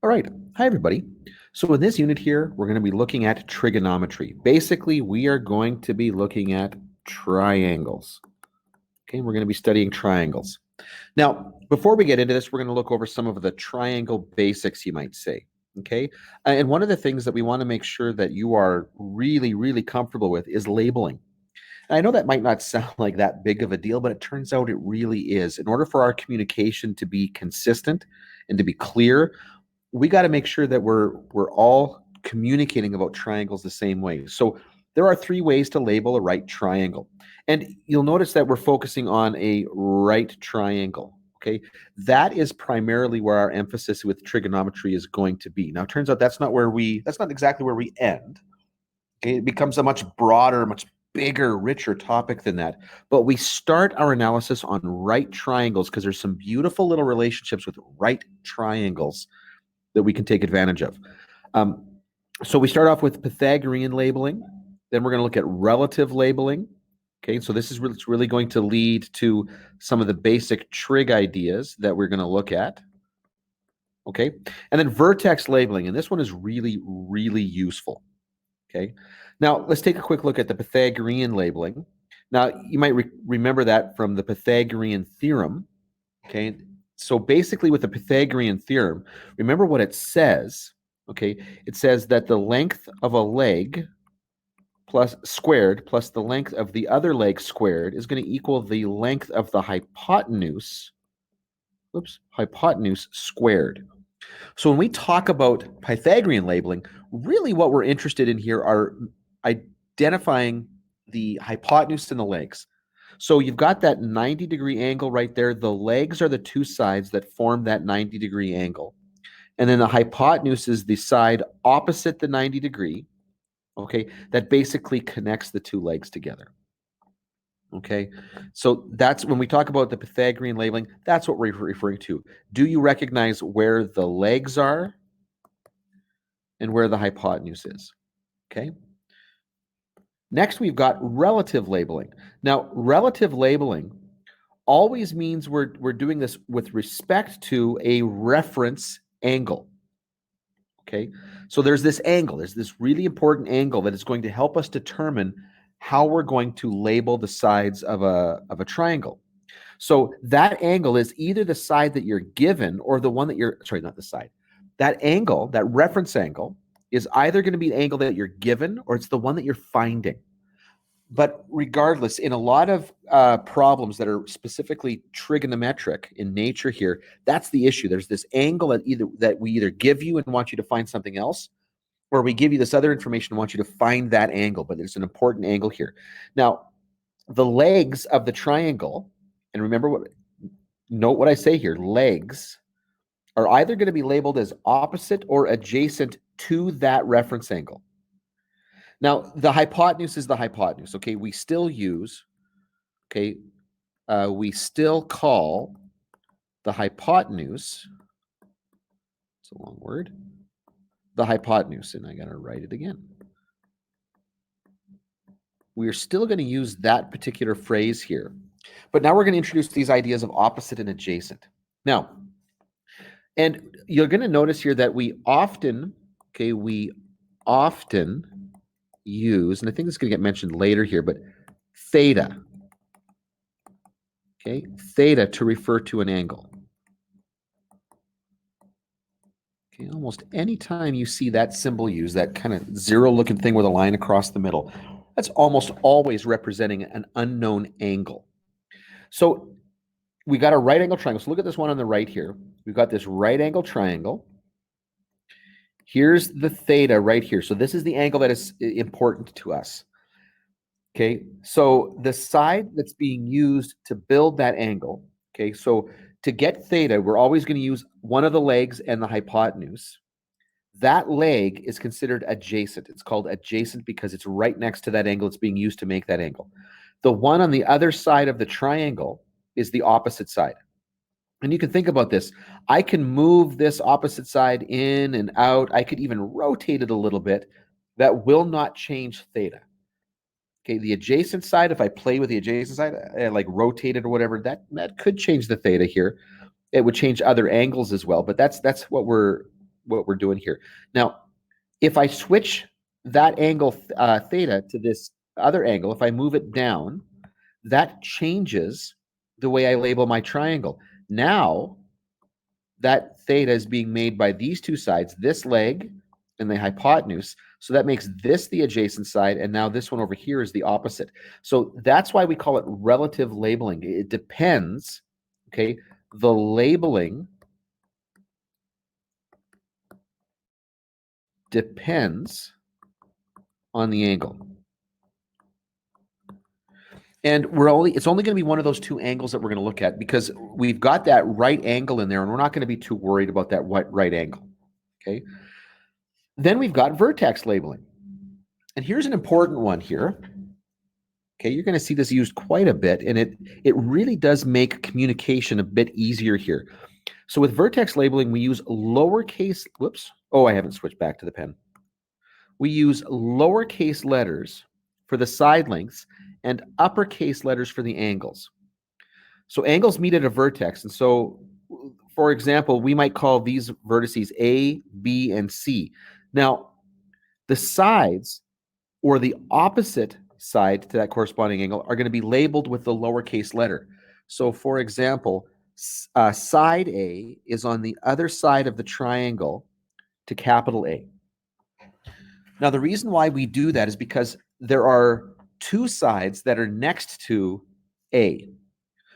All right. Hi, everybody. So in this unit here, we're going to be looking at trigonometry. Basically, we are going to be looking at triangles. Okay, we're going to be studying triangles. Now, before we get into this, we're going to look over some of the triangle basics, you might say. Okay, and one of the things that we want to make sure that you are really, really comfortable with is labeling. And I know that might not sound like that big of a deal, but it turns out it really is. In order for our communication to be consistent and to be clear, we got to make sure that we're all communicating about triangles the same way. So there are three ways to label a right triangle. And you'll notice that we're focusing on a right triangle. Okay, that is primarily where our emphasis with trigonometry is going to be. Now, it turns out that's not exactly where we end. Okay, it becomes a much broader, much bigger, richer topic than that. But we start our analysis on right triangles because there's some beautiful little relationships with right triangles that we can take advantage of. So we start off with Pythagorean labeling. Then we're going to look at relative labeling. Okay, so this is really going to lead to some of the basic trig ideas that we're going to look at. Okay, and then vertex labeling, and this one is really, really useful. Okay, now let's take a quick look at the Pythagorean labeling. Now, you might remember that from the Pythagorean theorem. Okay, so basically with the Pythagorean theorem, remember what it says. Okay, it says that the length of a leg plus squared plus the length of the other leg squared is going to equal the length of the hypotenuse, hypotenuse squared. So when we talk about Pythagorean labeling, really what we're interested in here are identifying the hypotenuse and the legs. So you've got that 90-degree angle right there. The legs are the two sides that form that 90-degree angle. And then the hypotenuse is the side opposite the 90-degree, okay, that basically connects the two legs together. Okay, so that's when we talk about the Pythagorean labeling, that's what we're referring to. Do you recognize where the legs are and where the hypotenuse is? Okay. Next, we've got relative labeling. Now, relative labeling always means we're doing this with respect to a reference angle. Okay, so there's this angle, there's this really important angle that is going to help us determine how we're going to label the sides of a triangle. So that angle is either the side that you're given or the one that you're, sorry, not the side. That angle, that reference angle, is either going to be the angle that you're given or it's the one that you're finding. But regardless, in a lot of problems that are specifically trigonometric in nature here, that's the issue. There's this angle that we either give you and want you to find something else, or we give you this other information and want you to find that angle, but there's an important angle here. Now, the legs of the triangle, and note what I say here, legs are either going to be labeled as opposite or adjacent to that reference angle. Now, the hypotenuse is the hypotenuse, okay? We still use, okay, we still call the hypotenuse, it's a long word, the hypotenuse, and I got to write it again. We are still going to use that particular phrase here, but now we're going to introduce these ideas of opposite and adjacent. Now, and you're going to notice here that we often use, and I think it's going to get mentioned later here, but theta. Okay, theta to refer to an angle. Okay, almost any time you see that symbol used, that kind of zero-looking thing with a line across the middle, that's almost always representing an unknown angle. So we got a right angle triangle. So look at this one on the right here. We've got this right angle triangle. Here's the theta right here. So this is the angle that is important to us. Okay, so the side that's being used to build that angle, okay, so to get theta, we're always going to use one of the legs and the hypotenuse. That leg is considered adjacent. It's called adjacent because it's right next to that angle it's being used to make that angle. The one on the other side of the triangle is the opposite side. And you can think about this. I can move this opposite side in and out. I could even rotate it a little bit. That will not change theta. Okay, the adjacent side, if I play with the adjacent side, like rotate it or whatever, that could change the theta here. It would change other angles as well, but that's what we're we're doing here. Now, if I switch that angle theta to this other angle, if I move it down, that changes the way I label my triangle. Now, that theta is being made by these two sides, this leg and the hypotenuse. So that makes this the adjacent side, and now this one over here is the opposite. So that's why we call it relative labeling. It depends, okay? The labeling depends on the angle. And it's only going to be one of those two angles that we're going to look at, because we've got that right angle in there, and we're not going to be too worried about that right angle, okay? Then we've got vertex labeling. And here's an important one here. Okay, you're going to see this used quite a bit, and it really does make communication a bit easier here. So with vertex labeling, we use lowercase, whoops. Oh, I haven't switched back to the pen. We use lowercase letters for the side lengths and uppercase letters for the angles. So angles meet at a vertex. And so, for example, we might call these vertices A, B, and C. Now, the sides or the opposite side to that corresponding angle are going to be labeled with the lowercase letter. So, for example, side A is on the other side of the triangle to capital A. Now, the reason why we do that is because there are two sides that are next to A,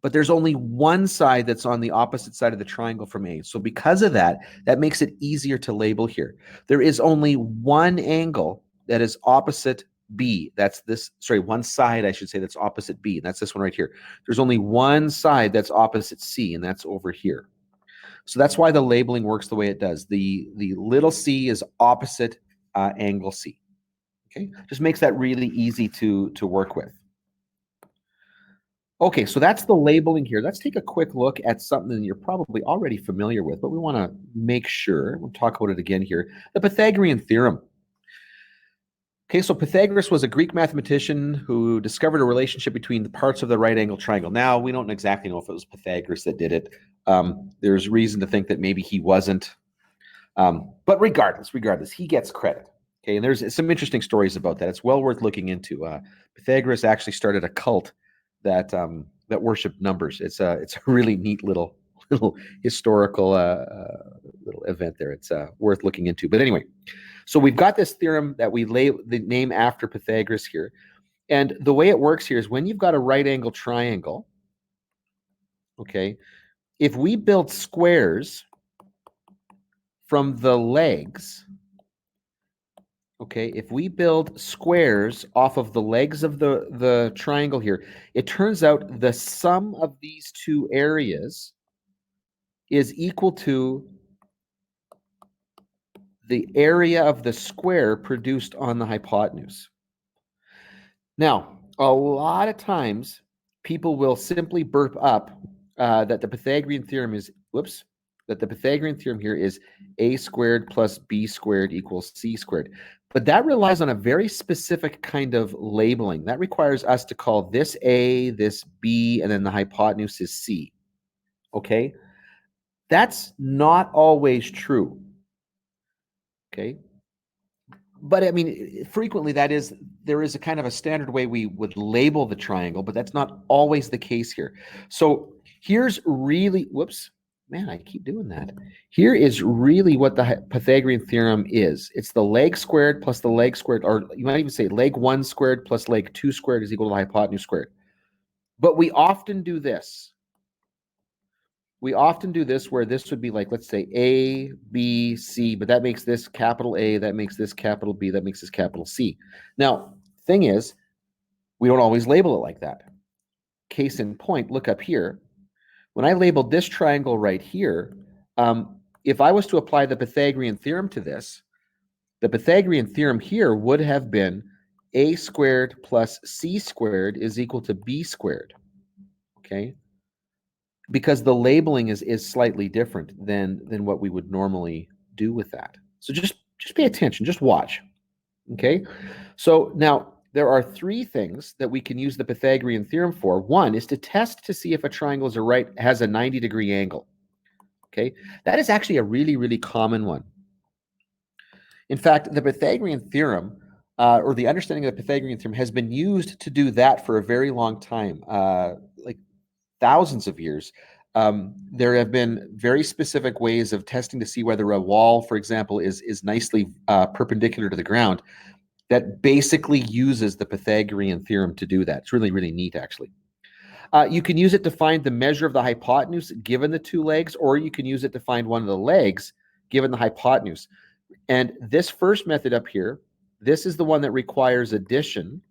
but there's only one side that's on the opposite side of the triangle from A. So because of that, that makes it easier to label here. There is only one angle that is opposite B. That's this, sorry, one side, I should say, that's opposite B. That's this one right here. There's only one side that's opposite C, and that's over here. So that's why the labeling works the way it does. The little c is opposite angle C. Okay, just makes that really easy to work with. Okay, so that's the labeling here. Let's take a quick look at something you're probably already familiar with, but we want to make sure. We'll talk about it again here. The Pythagorean Theorem. Okay, so Pythagoras was a Greek mathematician who discovered a relationship between the parts of the right angle triangle. Now, we don't exactly know if it was Pythagoras that did it. There's reason to think that maybe he wasn't. But regardless, he gets credit. Okay, and there's some interesting stories about that. It's well worth looking into. Pythagoras actually started a cult that that worshiped numbers. It's a really neat little historical little event there. It's worth looking into. But anyway, so we've got this theorem that we lay the name after Pythagoras here, and the way it works here is when you've got a right angle triangle. Okay, if we build squares from the legs. Okay, if we build squares off of the legs of the triangle here, it turns out the sum of these two areas is equal to the area of the square produced on the hypotenuse. Now, a lot of times people will simply burp up that the Pythagorean theorem is, that the Pythagorean theorem here is a squared plus b squared equals c squared. But that relies on a very specific kind of labeling. That requires us to call this a, this b, and then the hypotenuse is c. Okay? That's not always true. Okay? But I mean, frequently there is a kind of a standard way we would label the triangle, but that's not always the case here. So here's really, man, I keep doing that. Here is really what the Pythagorean theorem is. It's the leg squared plus the leg squared, or you might even say leg 1 squared plus leg 2 squared is equal to the hypotenuse squared. But we often do this. We often do this where this would be like, let's say A, B, C, but that makes this capital A, that makes this capital B, that makes this capital C. Now, thing is, we don't always label it like that. Case in point, look up here. When I labeled this triangle right here, if I was to apply the Pythagorean theorem to this, the Pythagorean theorem here would have been a squared plus c squared is equal to b squared, okay? Because the labeling is slightly different than what we would normally do with that. So just pay attention, just watch, okay? So now, there are three things that we can use the Pythagorean theorem for. One is to test to see if a triangle has a 90-degree angle. Okay, that is actually a really, really common one. In fact, the Pythagorean theorem, or the understanding of the Pythagorean theorem, has been used to do that for a very long time, like thousands of years. There have been very specific ways of testing to see whether a wall, for example, is nicely perpendicular to the ground, that basically uses the Pythagorean theorem to do that. It's really, really neat, actually. You can use it to find the measure of the hypotenuse given the two legs, or you can use it to find one of the legs given the hypotenuse. And this first method up here, this is the one that requires addition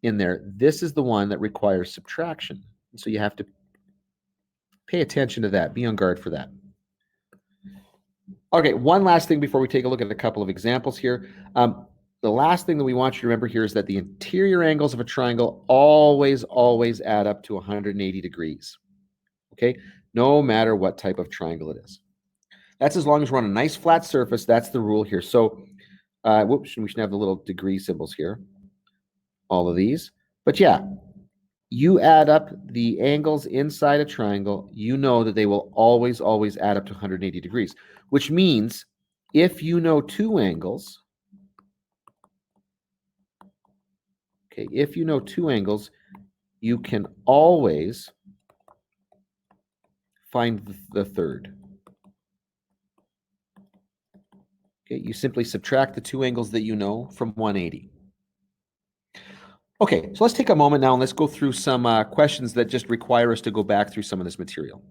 in there. This is the one that requires subtraction. So you have to pay attention to that. Be on guard for that. Okay, one last thing before we take a look at a couple of examples here. The last thing that we want you to remember here is that the interior angles of a triangle always add up to 180 degrees. Okay, no matter what type of triangle it is. That's as long as we're on a nice flat surface. That's the rule here. So, whoops, we should have the little degree symbols here. All of these. But yeah, you add up the angles inside a triangle, you know that they will always add up to 180 degrees, which means if you know two angles, okay, if you know two angles, you can always find the third. Okay, you simply subtract the two angles that you know from 180. Okay, so let's take a moment now and let's go through some questions that just require us to go back through some of this material.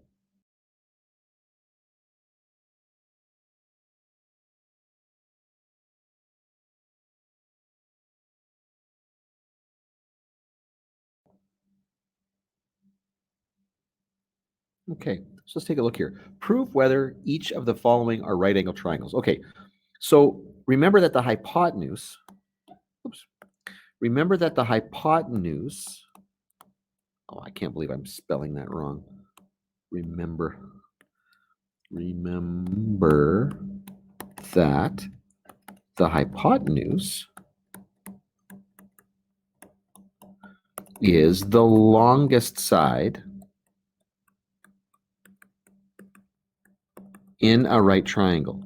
Okay, so let's take a look here. Prove whether each of the following are right angle triangles. Okay, so remember that the hypotenuse, oh, I can't believe I'm spelling that wrong. Remember that the hypotenuse is the longest side in a right triangle.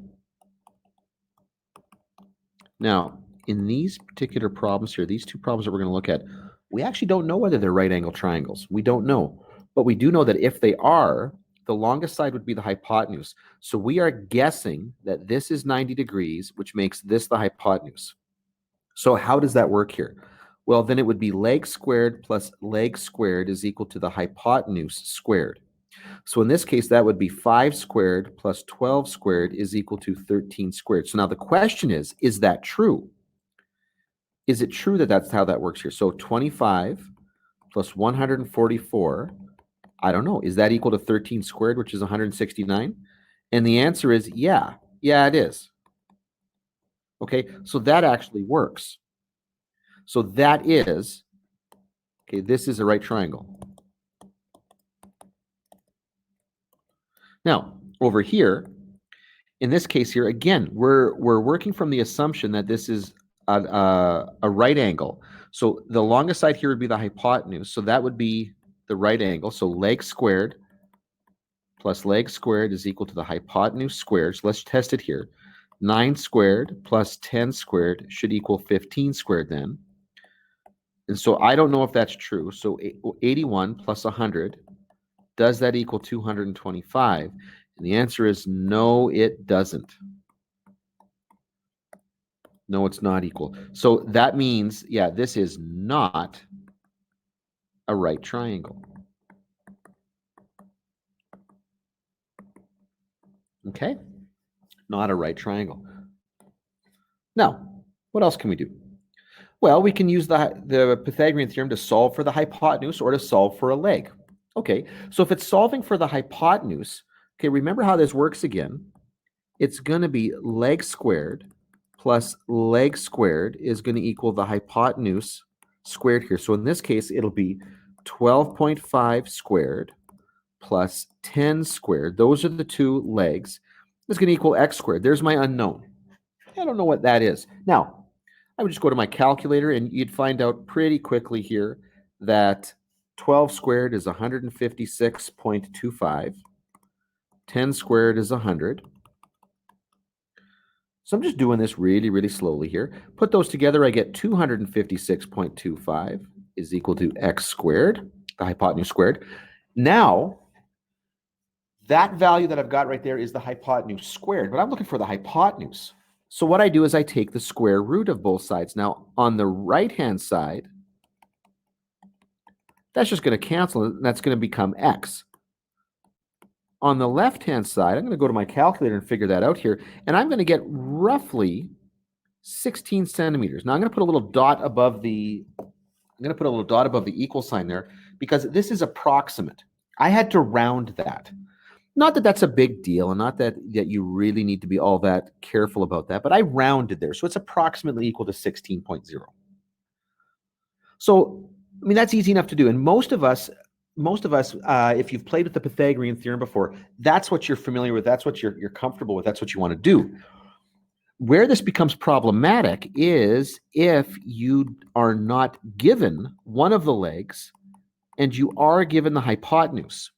Now, in these particular problems here, these two problems that we're going to look at, we actually don't know whether they're right angle triangles. We don't know. But we do know that if they are, the longest side would be the hypotenuse. So we are guessing that this is 90 degrees, which makes this the hypotenuse. So how does that work here? Well, then it would be leg squared plus leg squared is equal to the hypotenuse squared. So in this case, that would be 5 squared plus 12 squared is equal to 13 squared. So now the question is that true? Is it true that that's how that works here? So 25 plus 144, I don't know. Is that equal to 13 squared, which is 169? And the answer is yeah. Yeah, it is. Okay, so that actually works. So that is, okay, this is a right triangle. Now, over here, in this case here, again, we're working from the assumption that this is a right angle. So the longest side here would be the hypotenuse. So that would be the right angle. So leg squared plus leg squared is equal to the hypotenuse squared. So let's test it here. 9 squared plus 10 squared should equal 15 squared then. And so I don't know if that's true. So 81 plus 100, does that equal 225? And the answer is no, it doesn't. No, it's not equal. So that means, yeah, this is not a right triangle. Okay? Not a right triangle. Now, what else can we do? Well, we can use the Pythagorean theorem to solve for the hypotenuse or to solve for a leg. Okay, so if it's solving for the hypotenuse, okay, remember how this works again. It's going to be leg squared plus leg squared is going to equal the hypotenuse squared here. So in this case, it'll be 12.5 squared plus 10 squared. Those are the two legs. It's going to equal x squared. There's my unknown. I don't know what that is. Now, I would just go to my calculator and you'd find out pretty quickly here that 12 squared is 156.25. 10 squared is 100. So I'm just doing this really, really slowly here. Put those together, I get 256.25 is equal to x squared, the hypotenuse squared. Now, that value that I've got right there is the hypotenuse squared, but I'm looking for the hypotenuse. So what I do is I take the square root of both sides. Now, on the right-hand side, that's just going to cancel, and that's going to become x. On the left-hand side, I'm going to go to my calculator and figure that out here, and I'm going to get roughly 16 centimeters. Now, I'm going to put a little dot above the equal sign there because this is approximate. I had to round that. Not that that's a big deal, and not that you really need to be all that careful about that, but I rounded there, so it's approximately equal to 16.0. So, I mean, that's easy enough to do, and most of us, if you've played with the Pythagorean theorem before, that's what you're familiar with, that's what you're comfortable with, that's what you want to do. Where this becomes problematic is if you are not given one of the legs and you are given the hypotenuse.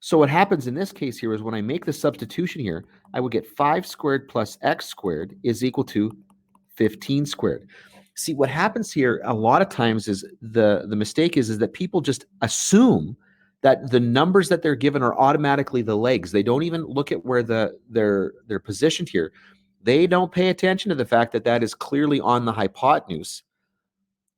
So what happens in this case here is when I make the substitution here, I would get 5 squared plus x squared is equal to 15 squared. See, what happens here a lot of times is the mistake is that people just assume that the numbers that they're given are automatically the legs. They don't even look at where they're positioned here. They don't pay attention to the fact that that is clearly on the hypotenuse.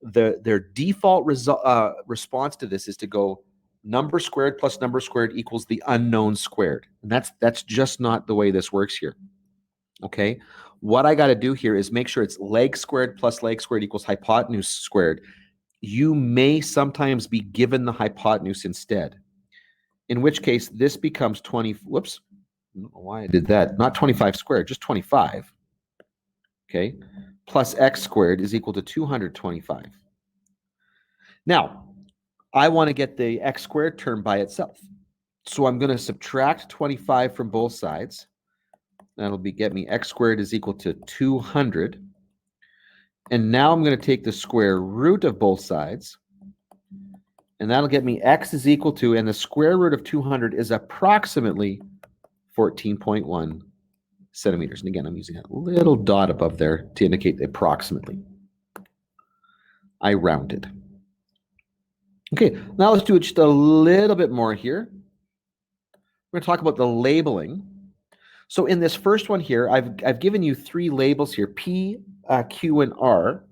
Their default response to this is to go number squared plus number squared equals the unknown squared. And that's just not the way this works here. Okay? What I got to do here is make sure it's leg squared plus leg squared equals hypotenuse squared. You may sometimes be given the hypotenuse instead, in which case this becomes 20, whoops, I don't know why I did that, not 25 squared, just 25, okay, plus x squared is equal to 225. Now, I want to get the x squared term by itself, so I'm going to subtract 25 from both sides. That'll get me x squared is equal to 200. And now I'm going to take the square root of both sides, and that'll get me x is equal to, and the square root of 200 is approximately 14.1 centimeters. And again, I'm using a little dot above there to indicate approximately. I rounded. Okay, now let's do it just a little bit more here. We're going to talk about the labeling. So in this first one here, I've given you 3 labels here, P, Q, and R.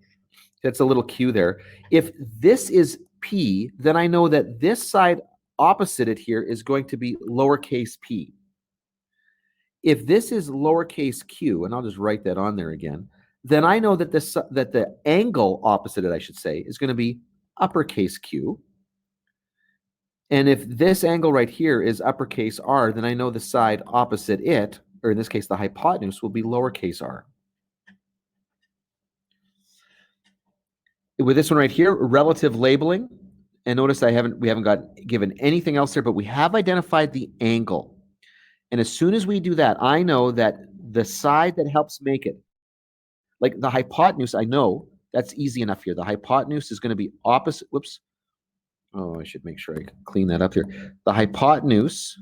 That's a little Q there. If this is P, then I know that this side opposite it here is going to be lowercase p. If this is lowercase q, and I'll just write that on there again, then I know that that the angle opposite it, I should say, is going to be uppercase Q. And if this angle right here is uppercase r, then I know the side opposite it, or in this case, the hypotenuse, will be lowercase r. With this one right here, relative labeling, and notice we haven't given anything else there, but we have identified the angle. And as soon as we do that, I know that the side that helps make it, like the hypotenuse, I know that's easy enough here. The hypotenuse is going to be opposite. Whoops. Oh, I should make sure I clean that up here. The hypotenuse,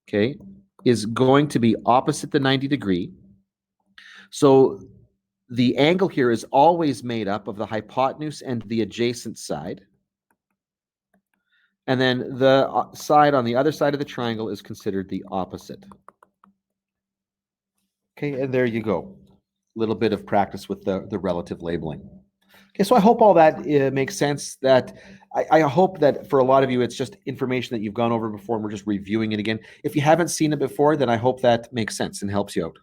okay, is going to be opposite the 90 degree. So the angle here is always made up of the hypotenuse and the adjacent side. And then the side on the other side of the triangle is considered the opposite. Okay, and there you go. A little bit of practice with the relative labeling. Okay, so I hope all that makes sense. That I hope that for a lot of you, it's just information that you've gone over before and we're just reviewing it again. If you haven't seen it before, then I hope that makes sense and helps you out.